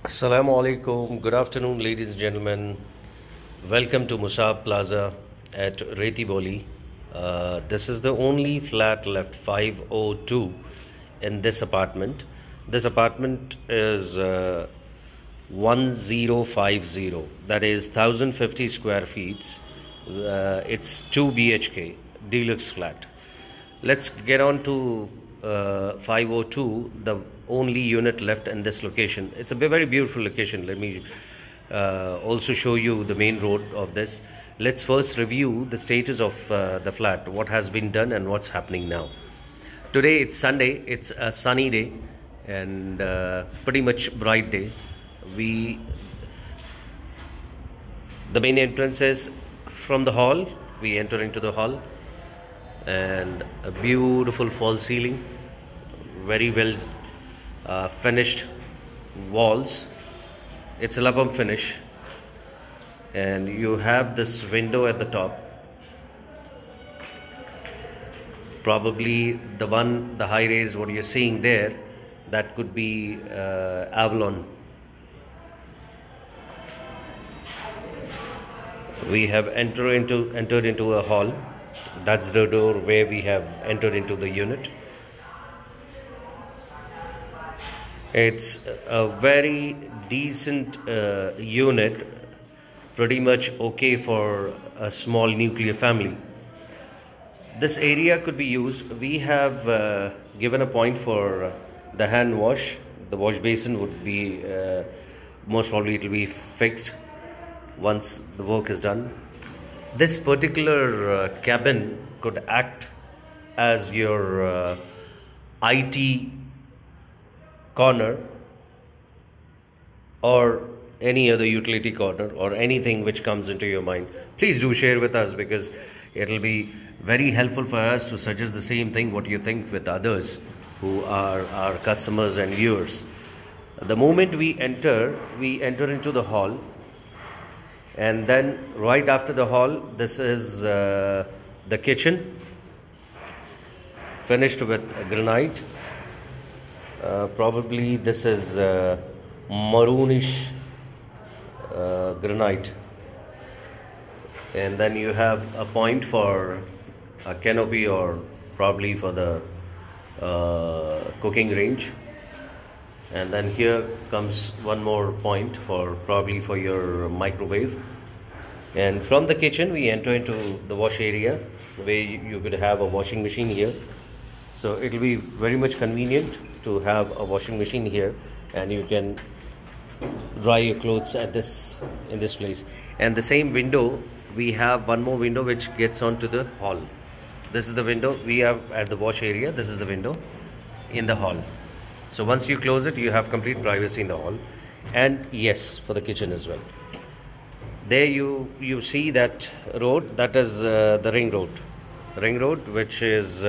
Assalamu alaikum. Good afternoon, ladies and gentlemen. Welcome to Musab Plaza at Reti Boli. This is the only flat left, 502, in this apartment. This apartment is 1050, that is 1050 square feet. It's 2 BHK, deluxe flat. Let's get on to 502, the only unit left in this location. It's a very beautiful location. Let me also show you the main road of this. Let's first review the status of the flat, what has been done and what's happening now. Today it's Sunday, it's a sunny day and pretty much bright day. The main entrance is from the hall. We enter into the hall and a beautiful false ceiling, very well finished walls. It's a labum finish, and you have this window at the top, probably the high raise what you're seeing there, that could be Avalon. We have entered into a hall. That's the door where we have entered into the unit. It's a very decent unit, pretty much okay for a small nuclear family. This area could be used. We have given a point for the hand wash. The wash basin would be, most probably it will be fixed once the work is done. This particular cabin could act as your IT corner or any other utility corner or anything which comes into your mind. Please do share with us, because it will be very helpful for us to suggest the same thing what you think with others who are our customers and viewers. The moment we enter into the hall. And then right after the hall, this is the kitchen, finished with granite. Probably this is maroonish granite. And then you have a point for a canopy, or probably for the cooking range. And then here comes one more point for probably for your microwave. And from the kitchen we enter into the wash area, where you could have a washing machine here. So it will be very much convenient to have a washing machine here, and you can dry your clothes in this place. And the same window, we have one more window which gets onto the hall. This is the window we have at the wash area. This is the window in the hall. So once you close it, you have complete privacy in the hall. And yes, for the kitchen as well. There you see that road, that is the ring road, which is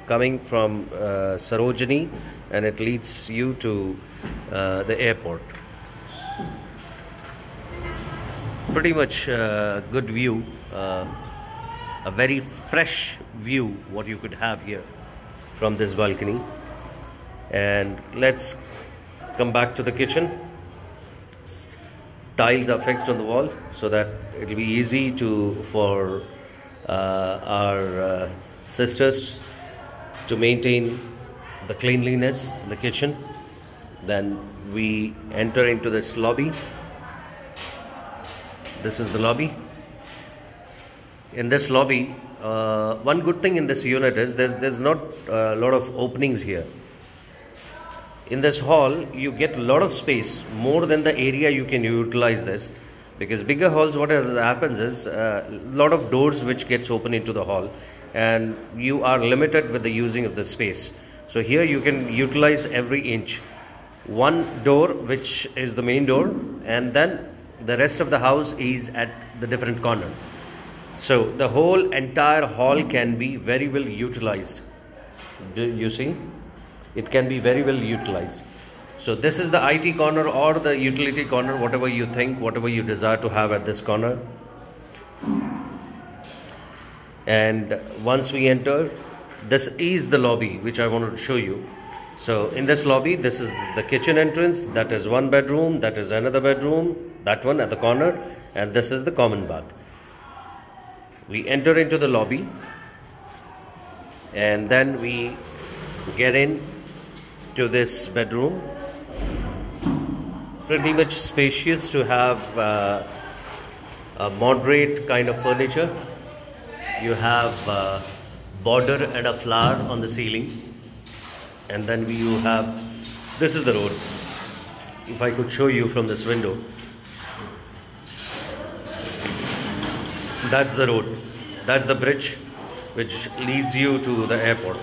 coming from Sarojini, and it leads you to the airport. Pretty much good view, a very fresh view what you could have here from this balcony. And let's come back to the kitchen. Tiles are fixed on the wall so that it will be easy for our sisters to maintain the cleanliness in the kitchen. Then we enter into this lobby. This is the lobby. In this lobby, one good thing in this unit is there's not a lot of openings here. In this hall, you get a lot of space, more than the area you can utilize this, because bigger halls, what happens is a lot of doors which gets open into the hall, and you are limited with the using of the space. So here you can utilize every inch. One door, which is the main door, and then the rest of the house is at the different corner. So the whole entire hall can be very well utilized. Do you see? It can be very well utilized. So this is the IT corner or the utility corner, whatever you think, whatever you desire to have at this corner. And once we enter, this is the lobby which I wanted to show you. So in this lobby, this is the kitchen entrance. That is one bedroom. That is another bedroom. That one at the corner. And this is the common bath. We enter into the lobby. And then we get in to this bedroom. Pretty much spacious to have a moderate kind of furniture. You have a border and a flower on the ceiling. And then you have, this is the road. If I could show you from this window. That's the road. That's the bridge which leads you to the airport.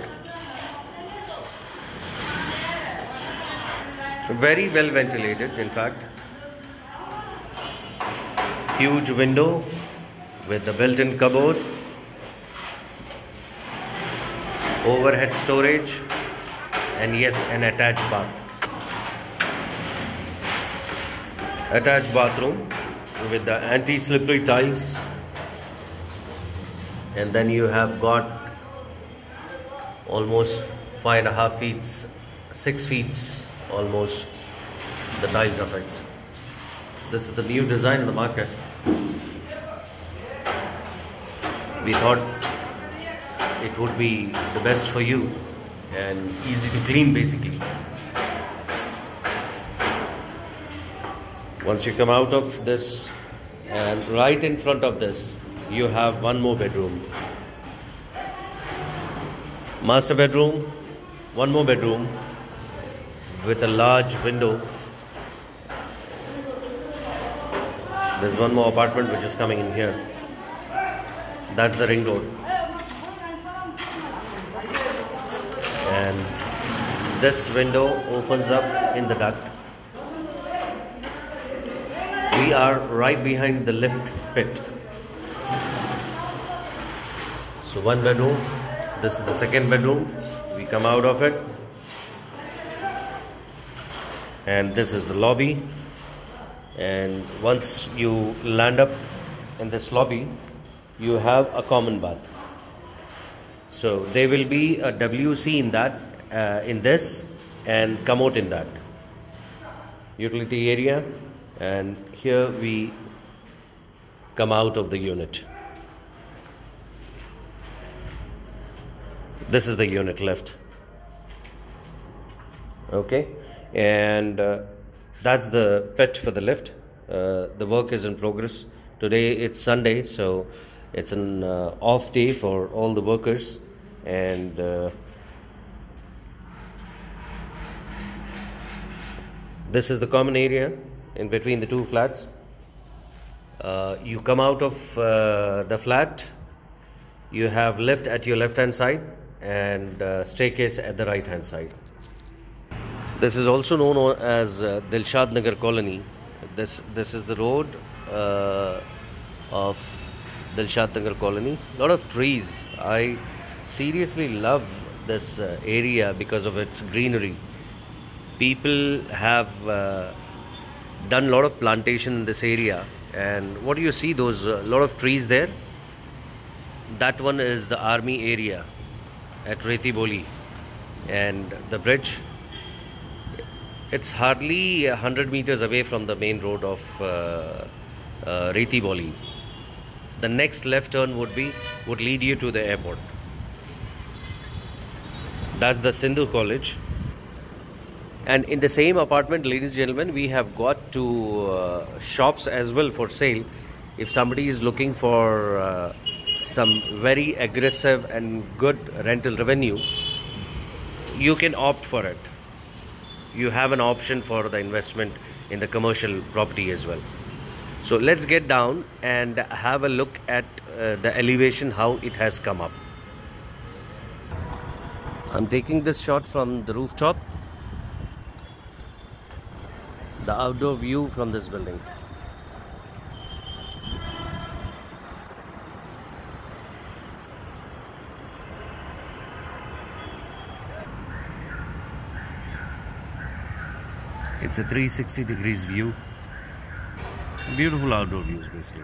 Very well ventilated, in fact. Huge window with the built-in cupboard. Overhead storage. And yes, an attached bath. Attached bathroom with the anti-slippery tiles. And then you have got almost 5.5 feet, 6 feet almost. The tiles are fixed. This is the new design in the market. We thought it would be the best for you. And easy to clean basically. Once you come out of this, and right in front of this you have one more bedroom. Master bedroom, one more bedroom with a large window. There's one more apartment which is coming in here. That's the ring road. And this window opens up in the duct. We are right behind the lift pit. So one bedroom, this is the second bedroom. We come out of it. And this is the lobby. And once you land up in this lobby, you have a common bath. So there will be a WC in that, in this, and commode in that. Utility area, and here we come out of the unit. This is the unit left. Okay, and that's the pit for the lift. The work is in progress. Today it's Sunday, so it's an off day for all the workers. And this is the common area in between the two flats. You come out of the flat, you have lift at your left hand side and staircase at the right hand side. This is also known as Dilshad Nagar Colony. This is the road of Dilshad Nagar Colony. A lot of trees. I seriously love this area because of its greenery. People have done a lot of plantation in this area, and what do you see, those lot of trees there? That one is the army area at Reti Boli, and the bridge, it's hardly 100 meters away from the main road of Reti Boli. The next left turn would lead you to the airport. That's the Sindhu College. And in the same apartment, ladies and gentlemen, we have got two shops as well for sale. If somebody is looking for some very aggressive and good rental revenue, you can opt for it. You have an option for the investment in the commercial property as well. So let's get down and have a look at the elevation, how it has come up. I'm taking this shot from the rooftop. The outdoor view from this building. It's a 360 degrees view. Beautiful outdoor views basically.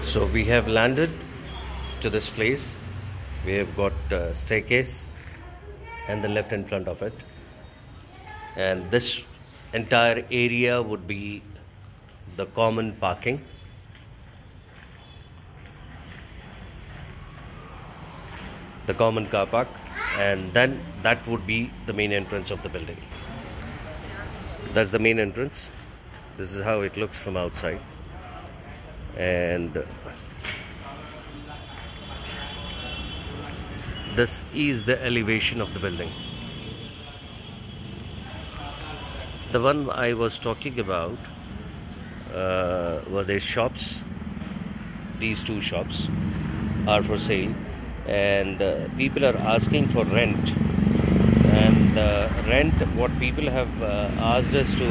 So we have landed to this place. We have got a staircase and the left in front of it, and this entire area would be the common parking. The common car park, and then that would be the main entrance of the building. That's the main entrance. This is how it looks from outside, and this is the elevation of the building. The one I was talking about were these shops. These two shops are for sale, and people are asking for rent. And rent, what people have asked us to